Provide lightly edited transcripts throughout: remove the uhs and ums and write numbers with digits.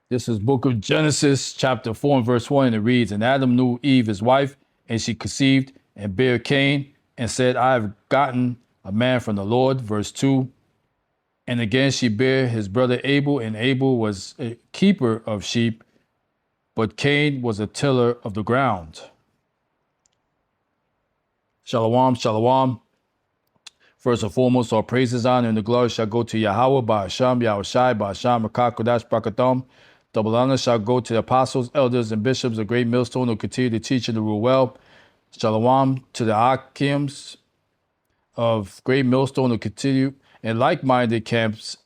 This is Book of Genesis, chapter 4 and verse 1, and it reads, And Adam knew Eve, his wife, and she conceived and bare Cain, and said, I have gotten a man from the Lord. Verse 2, And again she bare his brother Abel, and Abel was a keeper of sheep, but Cain was a tiller of the ground. Shalom, shalom. First and foremost, all praises, honor, and the glory shall go to Yahweh, Ba'asham, Yahushai, Ba'asham, Makakodash, Brakatham. Double honor shall go to the apostles, elders, and bishops, a great millstone who continue to teach and to rule well. Shalom to the Akims of great millstone who continue, and like-minded camps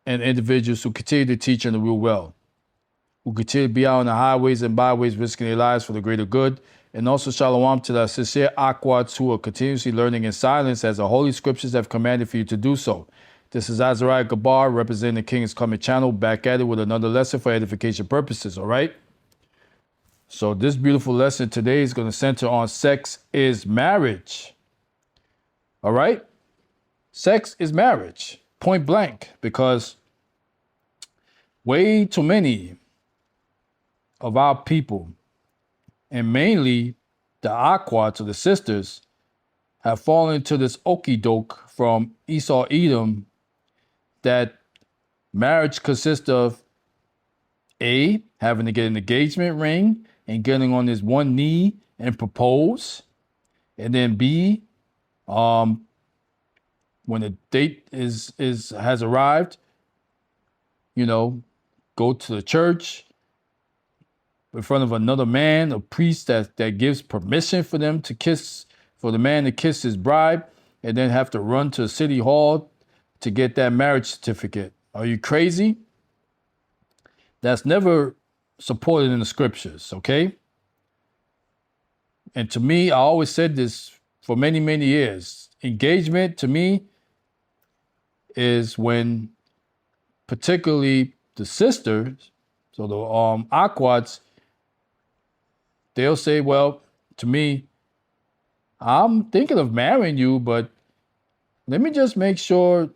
and individuals who continue to teach and to rule well, who continue to be out on the highways and byways, risking their lives for the greater good. And also shalom to the sincere Akwats who are continuously learning in silence as the Holy Scriptures have commanded for you to do so. This is Azariah Gabar, representing the King's Coming channel, back at it with another lesson for edification purposes, all right? So this beautiful lesson today is going to center on sex is marriage, all right? Sex is marriage, point blank, because way too many of our people, and mainly the Akwats or the sisters, have fallen into this okie doke from Esau Edom that marriage consists of A, having to get an engagement ring and getting on his one knee and propose, and then B, when the date has arrived, go to the church in front of another man, a priest that gives permission for them to kiss, for the man to kiss his bride, and then have to run to City Hall to get that marriage certificate. Are you crazy? That's never supported in the scriptures, okay? And to me, I always said this for many, many years. Engagement to me is when particularly the sisters, so the Akwats, they'll say, well, to me, I'm thinking of marrying you, but let me just make sure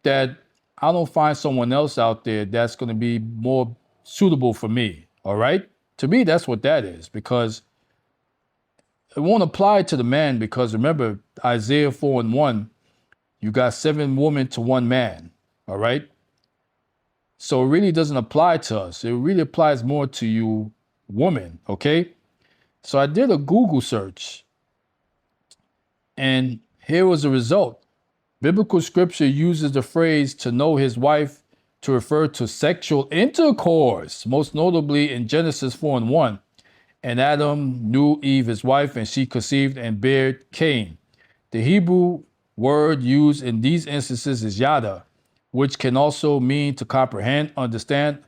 that I don't find someone else out there that's going to be more suitable for me, all right? To me, that's what that is, because it won't apply to the man, because remember, Isaiah 4 and 1, you got 7 women to 1 man, all right? So it really doesn't apply to us. It really applies more to you woman, okay? So I did a Google search, and here was the result. Biblical scripture uses the phrase to know his wife to refer to sexual intercourse, most notably in Genesis 4 and 1. And Adam knew Eve, his wife, and she conceived and bare Cain. The Hebrew word used in these instances is yada, which can also mean to comprehend, understand,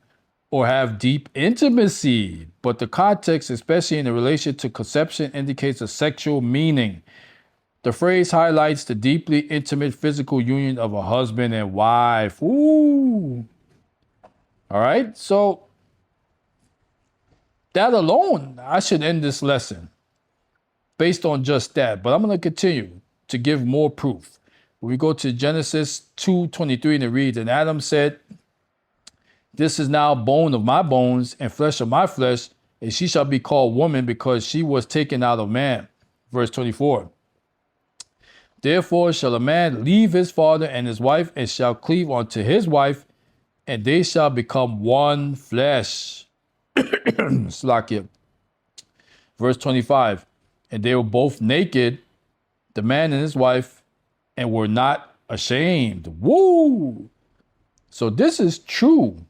or have deep intimacy. But the context, especially in relation to conception, indicates a sexual meaning. The phrase highlights the deeply intimate physical union of a husband and wife. Ooh. All right. So that alone, I should end this lesson based on just that. But I'm going to continue to give more proof. We go to Genesis 2:23, and it reads, And Adam said, This is now bone of my bones and flesh of my flesh, and she shall be called woman because she was taken out of man. Verse 24. Therefore shall a man leave his father and his wife, and shall cleave unto his wife, and they shall become one flesh. Slakia. Verse 25. And they were both naked, the man and his wife, and were not ashamed. Woo! So this is true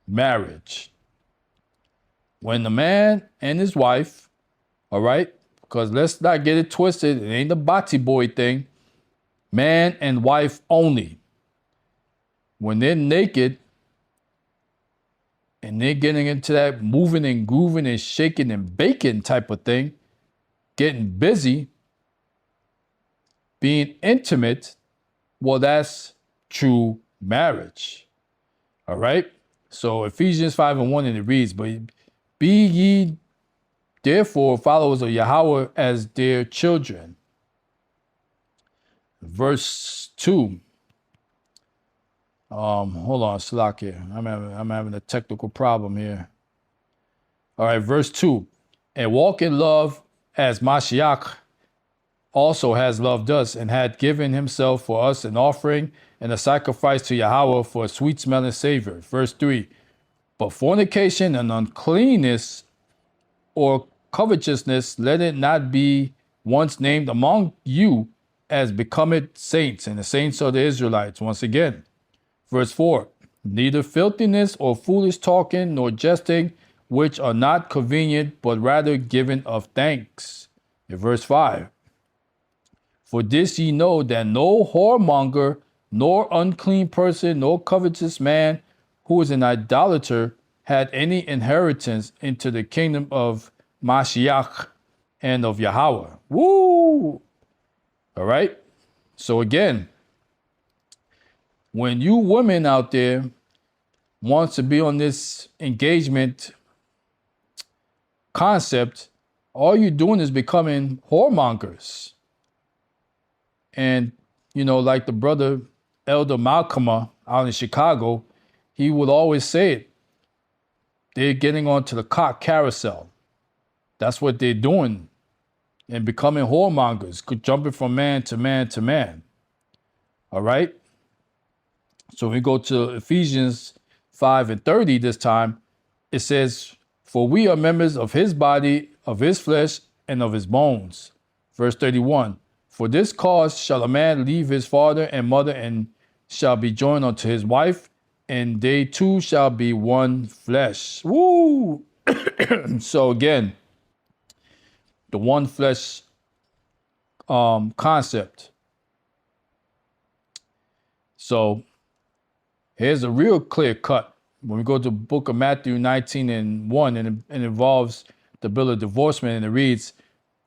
marriage. When the man and his wife, all right, because let's not get it twisted, it ain't the bati boy thing. Man and wife only. When they're naked and they're getting into that moving and grooving and shaking and baking type of thing, getting busy, being intimate, well, that's true marriage. All right? So Ephesians 5 and 1, and it reads, But be ye therefore followers of Yahweh as dear children. Verse 2. Hold on, Slakia. I'm having a technical problem here. All right, verse 2. And walk in love as Mashiach also has loved us and had given himself for us an offering and a sacrifice to Yahweh for a sweet smelling savor. Verse 3. But fornication and uncleanness or covetousness, let it not be once named among you as becometh saints, and the saints are the Israelites. Once again, verse 4. Neither filthiness or foolish talking nor jesting, which are not convenient, but rather giving of thanks. In verse 5. For this ye know that no whoremonger, nor unclean person, nor covetous man who is an idolater had any inheritance into the kingdom of Mashiach and of Yahweh. Woo! All right. So again, when you women out there wants to be on this engagement concept, all you're doing is becoming whoremongers. And, you know, like the brother Elder Malcolm out in Chicago, he would always say it. They're getting onto the cock carousel. That's what they're doing and becoming whoremongers, jumping from man to man to man. All right. So we go to Ephesians 5:30 this time. It says, for we are members of his body, of his flesh, and of his bones. Verse 31. For this cause shall a man leave his father and mother and shall be joined unto his wife, and they two shall be one flesh. Woo! So again, the one flesh concept. So here's a real clear cut. When we go to the book of Matthew 19:1, and it involves the bill of divorcement, and it reads,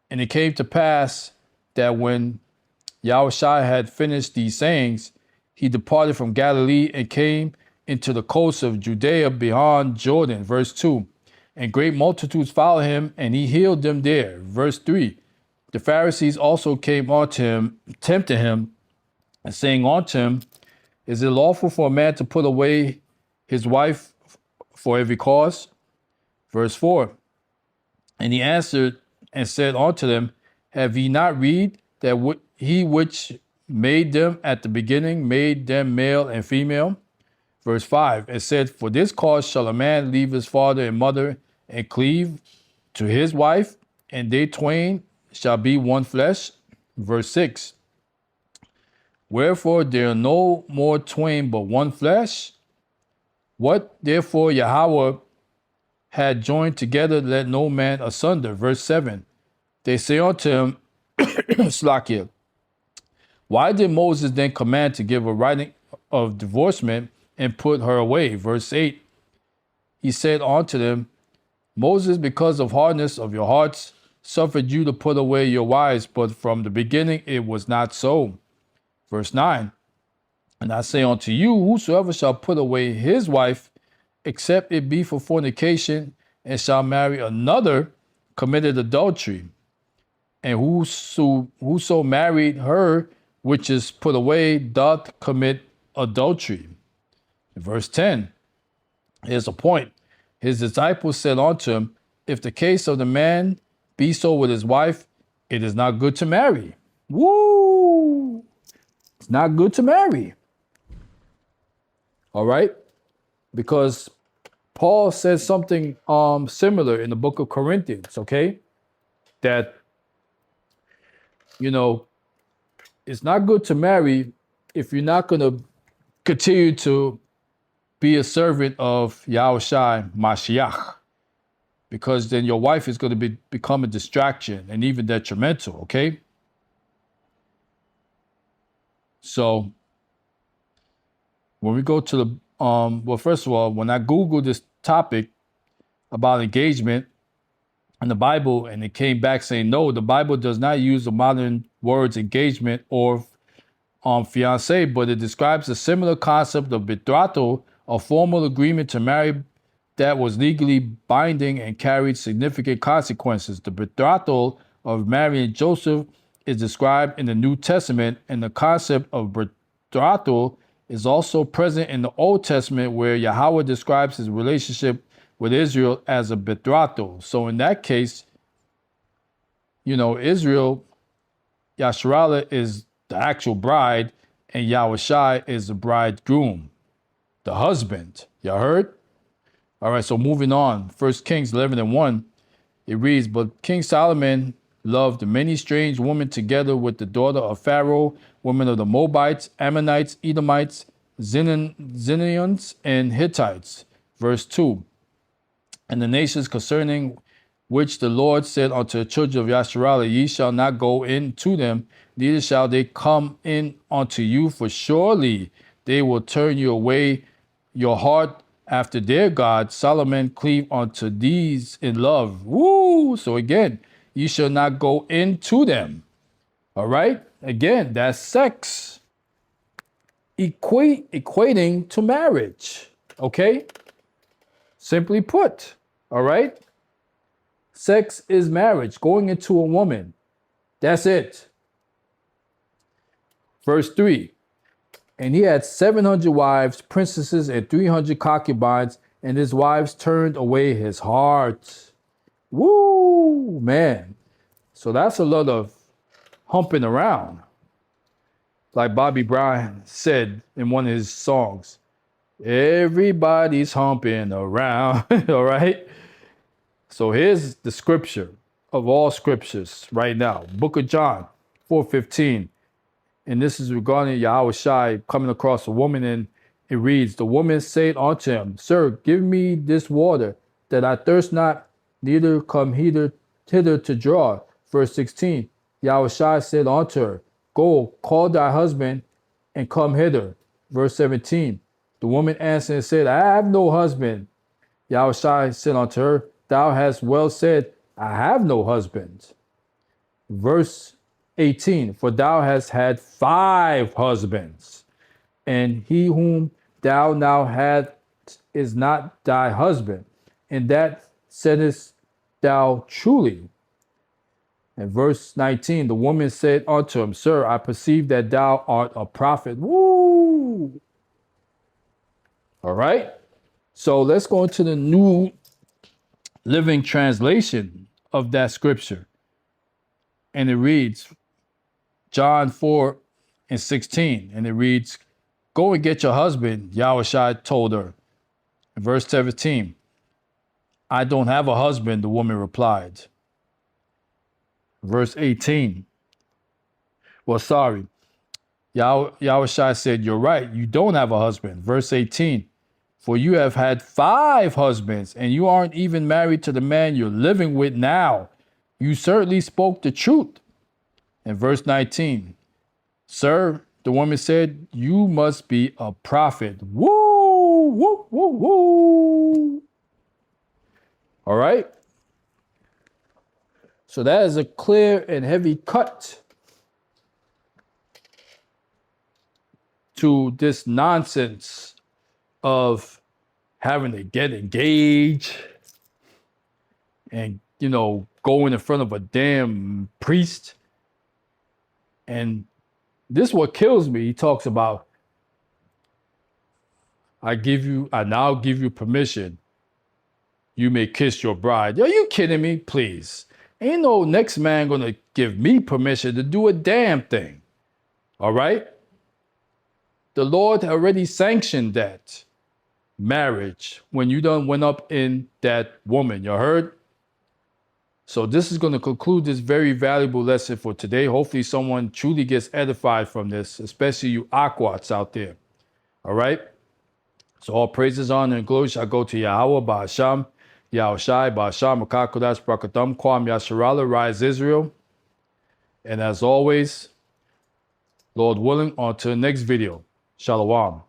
and it came to pass that when Yahushua had finished these sayings, he departed from Galilee and came into the coast of Judea beyond Jordan. Verse 2. And great multitudes followed him, and he healed them there. Verse 3. The Pharisees also came unto him, tempting him, and saying unto him, is it lawful for a man to put away his wife for every cause? Verse 4. And he answered and said unto them, have ye not read that he which made them at the beginning made them male and female? Verse 5, it said, for this cause shall a man leave his father and mother and cleave to his wife, and they twain shall be one flesh. Verse 6, wherefore there are no more twain but one flesh. What therefore Yahweh had joined together, let no man asunder. Verse 7, they say unto him, Slakia, why did Moses then command to give a writing of divorcement and put her away? Verse 8, he said unto them, Moses, because of hardness of your hearts, suffered you to put away your wives, but from the beginning it was not so. Verse 9, and I say unto you, whosoever shall put away his wife, except it be for fornication, and shall marry another, committed adultery. And whoso married her which is put away doth commit adultery. Verse 10, here's a point. His disciples said unto him, if the case of the man be so with his wife, it is not good to marry. Woo! It's not good to marry. All right? Because Paul says something similar in the book of Corinthians, okay? That, you know, it's not good to marry if you're not going to continue to be a servant of Yahushua Mashiach, because then your wife is going to become a distraction and even detrimental, okay? So when we go to the, well, first of all, when I Googled this topic about engagement in the Bible, and it came back saying, no, the Bible does not use the modern words engagement or fiance, but it describes a similar concept of betrothal, a formal agreement to marry that was legally binding and carried significant consequences. The betrothal of Mary and Joseph is described in the New Testament, and the concept of betrothal is also present in the Old Testament, where Yahweh describes his relationship with Israel as a betrato. So in that case, Israel, Yasharallah is the actual bride, and Yahushai is the bridegroom, the husband. Y'all heard? All right, so moving on. 1 Kings 11:1, it reads, But King Solomon loved many strange women together with the daughter of Pharaoh, women of the Moabites, Ammonites, Edomites, Zinions, and Hittites. Verse 2, And the nations concerning which the Lord said unto the children of Yasharallah, Ye shall not go in to them, neither shall they come in unto you, for surely they will turn you away your heart after their God. Solomon cleave unto these in love. Woo! So again, ye shall not go into them. All right? Again, that's sex. Equating to marriage. Okay? Simply put. All right? Sex is marriage, going into a woman. That's it. Verse 3, And he had 700 wives, princesses, and 300 concubines, and his wives turned away his heart. Woo, man. So that's a lot of humping around. Like Bobby Brown said in one of his songs, everybody's humping around, all right? So here's the scripture of all scriptures right now. Book of John 4:15. And this is regarding Yahushai coming across a woman, and it reads, The woman said unto him, Sir, give me this water, that I thirst not, neither come hither to draw. Verse 16. Yahushai said unto her, Go, call thy husband, and come hither. Verse 17. The woman answered and said, I have no husband. Yahushai said unto her, Thou hast well said, I have no husband. Verse 18, For thou hast had 5 husbands, and he whom thou now hast is not thy husband, and that saidest thou truly. And verse 19, the woman said unto him, Sir, I perceive that thou art a prophet. Woo! All right. So let's go into the New Living Translation of that scripture. And it reads, John 4:16. And it reads, Go and get your husband, Yahushua told her. In verse 17, I don't have a husband, the woman replied. Verse 18. Yahushua said, You're right, you don't have a husband. Verse 18. For you have had 5 husbands, and you aren't even married to the man you're living with now. You certainly spoke the truth. In verse 19, Sir, the woman said, You must be a prophet. Woo, woo, woo, woo. All right. So that is a clear and heavy cut to this nonsense of having to get engaged and, going in front of a damn priest. And this is what kills me. He talks about, I now give you permission. You may kiss your bride. Are you kidding me? Please. Ain't no next man gonna give me permission to do a damn thing. All right? The Lord already sanctioned that marriage when you done went up in that woman. You heard? So this is going to conclude this very valuable lesson for today. Hopefully someone truly gets edified from this, especially you Aquats out there. All right? So all praises, honor, and glory shall go to Yahweh, Ba'asham, Yahushai, Ba'asham, Makakodash, Brakatam, Kwam, Yasharallah, Rise Israel. And as always, Lord willing, on to the next video. Shalom.